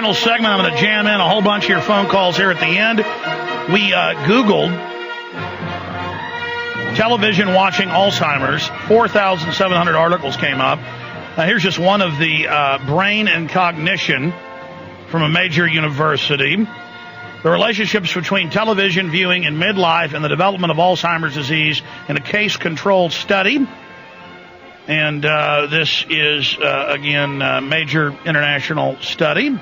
final segment. I'm going to jam in a whole bunch of your phone calls here at the end. We Googled television watching Alzheimer's. 4,700 articles came up. Here's just one of the brain and cognition from a major university. The relationships between television viewing in midlife and the development of Alzheimer's disease in a case-controlled study. And this is, again, a major international study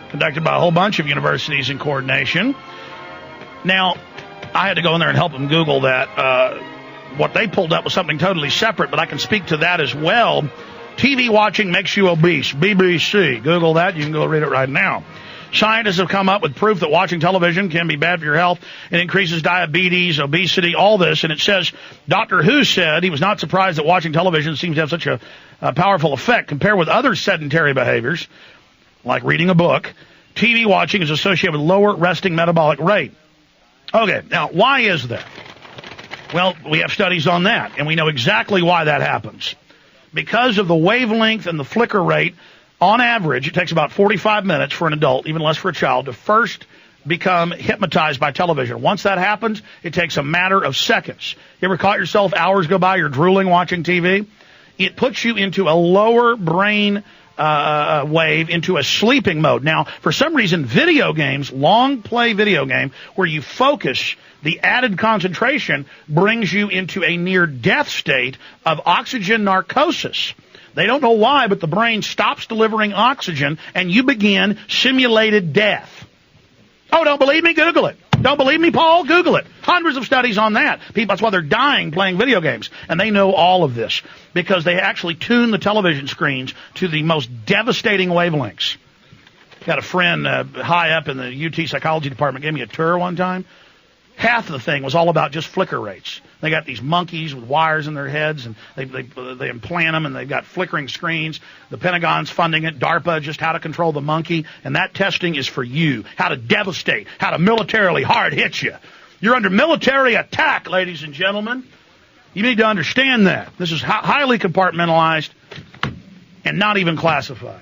conducted by a whole bunch of universities in coordination. Now, I had to go in there and help them Google that. What they pulled up was something totally separate, but I can speak to that as well. TV watching makes you obese. BBC. Google that. You can go read it right now. Scientists have come up with proof that watching television can be bad for your health. It increases diabetes, obesity, all this. And it says, Dr. Who said he was not surprised that watching television seems to have such a powerful effect. Compared with other sedentary behaviors, like reading a book, TV watching is associated with lower resting metabolic rate. Okay, now, why is that? Well, we have studies on that, and we know exactly why that happens. Because of the wavelength and the flicker rate, on average, it takes about 45 minutes for an adult, even less for a child, to first become hypnotized by television. Once that happens, it takes a matter of seconds. You ever caught yourself hours go by, you're drooling watching TV? It puts you into a lower brain wave, into a sleeping mode. Now, for some reason, video games, long play video game, where you focus, the added concentration brings you into a near-death state of oxygen narcosis. They don't know why, but the brain stops delivering oxygen, and you begin simulated death. Oh, don't believe me? Google it. Don't believe me, Paul? Google it. Hundreds of studies on that. People, that's why they're dying playing video games. And they know all of this because they actually tune the television screens to the most devastating wavelengths. Got a friend high up in the UT psychology department gave me a tour one time. Half of the thing was all about just flicker rates. They got these monkeys with wires in their heads, and they implant them, and they've got flickering screens. The Pentagon's funding it. DARPA, just how to control the monkey. And that testing is for you. How to devastate. How to militarily hard hit you. You're under military attack, ladies and gentlemen. You need to understand that. This is highly compartmentalized and not even classified.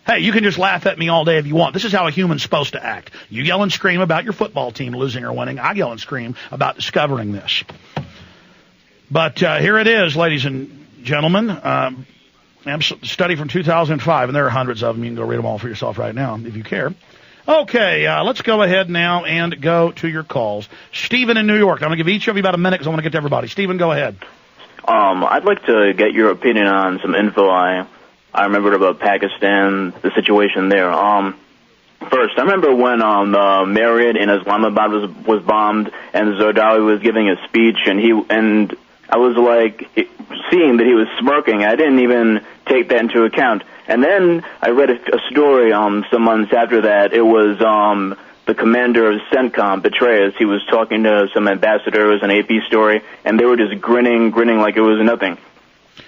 Hey, you can just laugh at me all day if you want. This is how a human's supposed to act. You yell and scream about your football team losing or winning. I yell and scream about discovering this. But here it is, ladies and gentlemen. Study from 2005, and there are hundreds of them. You can go read them all for yourself right now if you care. Okay, let's go ahead now and go to your calls. Stephen in New York. I'm going to give each of you about a minute because I want to get to everybody. Stephen, go ahead. I'd like to get your opinion on some info I remembered about Pakistan, the situation there. First, I remember when the Marriott in Islamabad was bombed, and Zardawi was giving a speech, and I was like seeing that he was smirking. I didn't even take that into account. And then I read a story some months after that. It was the commander of CENTCOM, Petraeus. He was talking to some ambassadors, an AP story, and they were just grinning like it was nothing.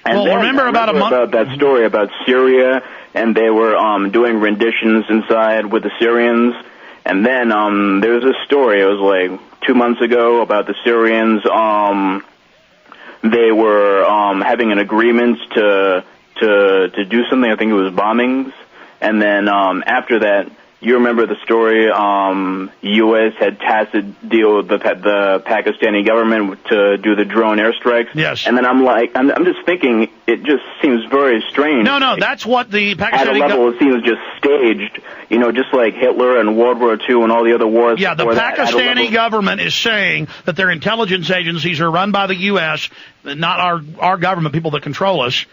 And well, remember about that story about Syria, and they were doing renditions inside with the Syrians. And then there was a story, it was like 2 months ago, about the Syrians. They were having an agreement to do something. I think it was bombings. And then after that, you remember the story, U.S. had tacit deal with the Pakistani government to do the drone airstrikes. Yes. And then I'm just thinking, it just seems very strange. No, that's what the Pakistani at a level it seems just staged, just like Hitler and World War II and all the other wars. Yeah, the Pakistani government is saying that their intelligence agencies are run by the U.S., not our government, people that control us,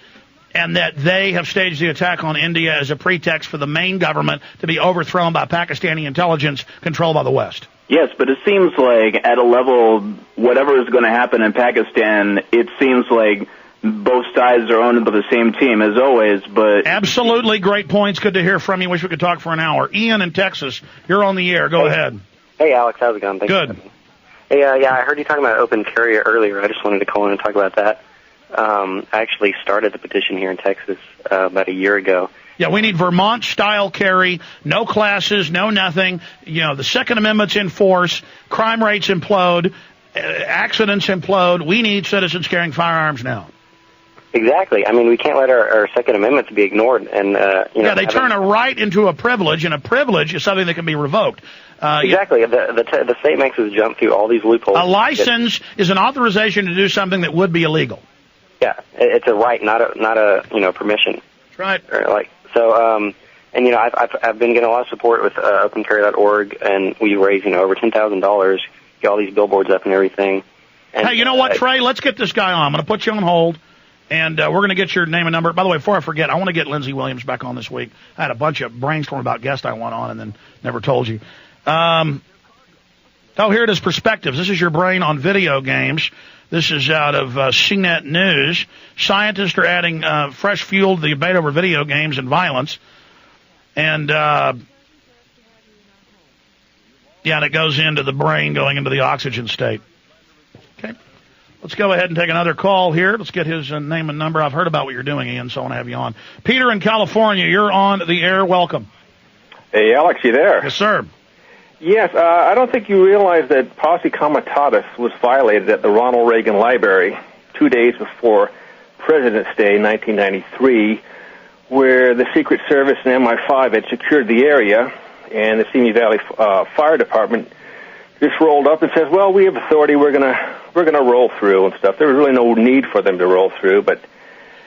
and that they have staged the attack on India as a pretext for the main government to be overthrown by Pakistani intelligence controlled by the West. Yes, but it seems like at a level, whatever is going to happen in Pakistan, it seems like both sides are owned by the same team, as always. But absolutely great points. Good to hear from you. Wish we could talk for an hour. Ian in Texas, you're on the air. Go ahead. Hey, Alex. How's it going? Thanks. Good. Hey, I heard you talking about open carry earlier. I just wanted to call in and talk about that. I actually started the petition here in Texas about a year ago. Yeah, we need Vermont-style carry, no classes, no nothing. The Second Amendment's in force, crime rates implode, accidents implode. We need citizens carrying firearms now. Exactly. I mean, we can't let our Second Amendment be ignored. And they turn a right into a privilege, and a privilege is something that can be revoked. Exactly. The state makes us jump through all these loopholes. A license is an authorization to do something that would be illegal. Yeah, it's a right, not a permission. That's right. I've been getting a lot of support with OpenCarry.org, and we raised over $10,000, get all these billboards up and everything. And, hey, you know what, Trey? Let's get this guy on. I'm going to put you on hold. And we're going to get your name and number. By the way, before I forget, I want to get Lindsey Williams back on this week. I had a bunch of brainstorm about guests I want on and then never told you. Here it is, Perspectives. This is your brain on video games. This is out of CNET News. Scientists are adding fresh fuel to the debate over video games and violence. And, and it goes into the brain going into the oxygen state. Okay. Let's go ahead and take another call here. Let's get his name and number. I've heard about what you're doing, Ian, so I want to have you on. Peter in California, you're on the air. Welcome. Hey, Alex, you there? Yes, sir. Yes, I don't think you realize that Posse Comitatus was violated at the Ronald Reagan Library 2 days before President's Day, 1993, where the Secret Service and MI5 had secured the area, and the Simi Valley Fire Department just rolled up and says, well, we have authority, we're gonna roll through and stuff. There was really no need for them to roll through, but...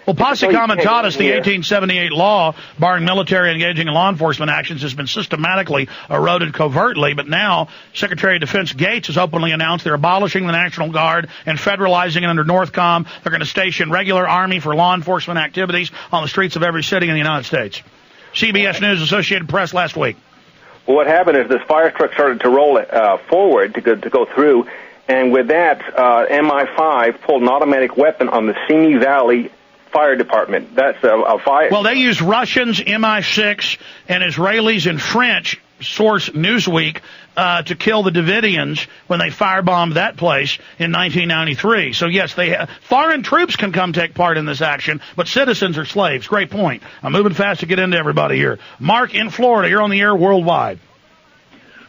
Well, Posse Comitatus, the 1878 law barring military engaging in law enforcement actions, has been systematically eroded covertly, but now Secretary of Defense Gates has openly announced they're abolishing the National Guard and federalizing it under Northcom. They're going to station regular Army for law enforcement activities on the streets of every city in the United States. CBS News, Associated Press last week. Well, what happened is this fire truck started to roll forward to go through, and with that, MI5 pulled an automatic weapon on the Simi Valley Fire Department. That's a fire. Well, they use Russians, MI6, and Israelis and French, source Newsweek, to kill the Davidians when they firebombed that place in 1993. So, yes, foreign troops can come take part in this action, but citizens are slaves. Great point. I'm moving fast to get into everybody here. Mark in Florida, you're on the air worldwide.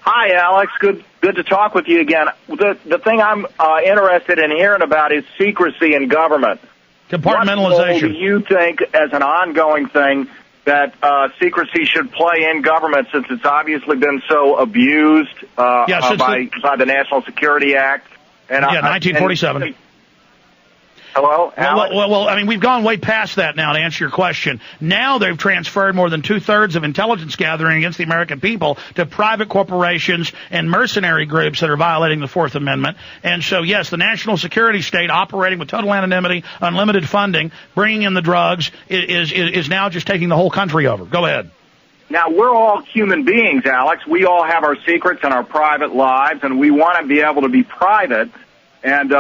Hi, Alex. Good to talk with you again. The thing I'm interested in hearing about is secrecy in government. Compartmentalization. What role do you think, as an ongoing thing, that secrecy should play in government, since it's obviously been so abused by the National Security Act? And 1947. Hello, Alex? Well, I mean, we've gone way past that now to answer your question. Now they've transferred more than 2/3 of intelligence gathering against the American people to private corporations and mercenary groups that are violating the Fourth Amendment. And so, yes, the national security state operating with total anonymity, unlimited funding, bringing in the drugs, is now just taking the whole country over. Go ahead. Now, we're all human beings, Alex. We all have our secrets and our private lives, and we want to be able to be private. And,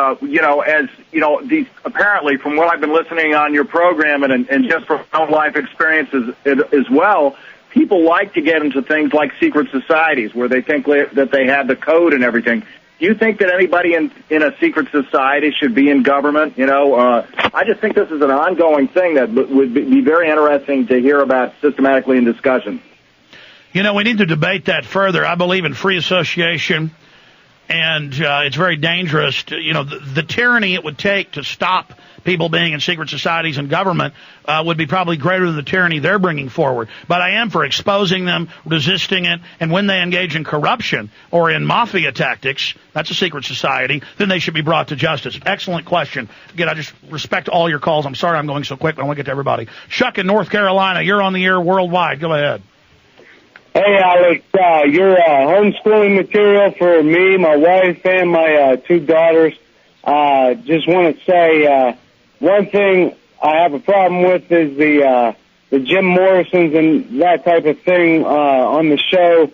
these apparently, from what I've been listening on your program and just from my own life experiences as well, people like to get into things like secret societies where they think that they have the code and everything. Do you think that anybody in a secret society should be in government? I just think this is an ongoing thing that would be very interesting to hear about systematically in discussion. We need to debate that further. I believe in free association. And it's very dangerous to, the tyranny it would take to stop people being in secret societies and government would be probably greater than the tyranny they're bringing forward. But I am for exposing them, resisting it, and when they engage in corruption or in mafia tactics, that's a secret society, then they should be brought to justice. Excellent question. Again, I just respect all your calls. I'm sorry I'm going so quick, but I want to get to everybody. Chuck in North Carolina, you're on the air worldwide. Go ahead. Hey, Alex, you're homeschooling material for me, my wife, and my 2 daughters. Just want to say one thing I have a problem with is the Jim Morrisons and that type of thing on the show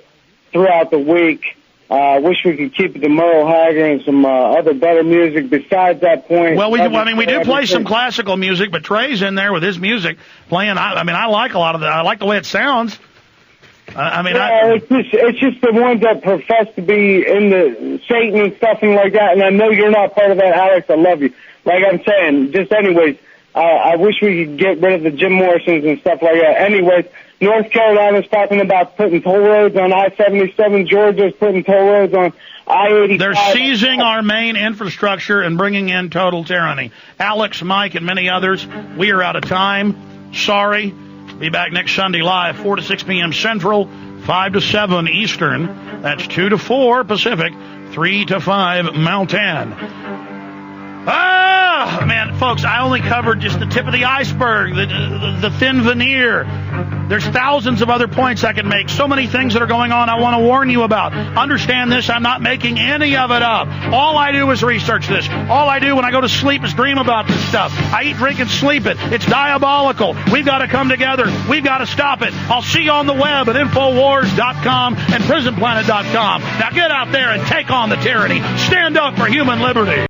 throughout the week. Wish we could keep it to Merle Haggard and some other better music besides that point. Well, we do play some classical music, but Trey's in there with his music playing. I like a lot of that. I like the way it sounds. It's just the ones that profess to be in the Satan and stuff and like that, and I know you're not part of that, Alex. I love you. Like I'm saying, just anyways, I wish we could get rid of the Jim Morrisons and stuff like that. Anyways, North Carolina's talking about putting toll roads on I-77. Georgia's putting toll roads on I-85. They're seizing our main infrastructure and bringing in total tyranny. Alex, Mike, and many others, we are out of time. Sorry. Be back next Sunday live, 4 to 6 p.m. Central, 5 to 7 Eastern. That's 2 to 4 Pacific, 3 to 5 Mountain. Man, folks, I only covered just the tip of the iceberg, the thin veneer. There's thousands of other points I can make. So many things that are going on I want to warn you about. Understand this, I'm not making any of it up. All I do is research this. All I do when I go to sleep is dream about this stuff. I eat, drink, and sleep it. It's diabolical. We've got to come together. We've got to stop it. I'll see you on the web at Infowars.com and PrisonPlanet.com. Now get out there and take on the tyranny. Stand up for human liberty.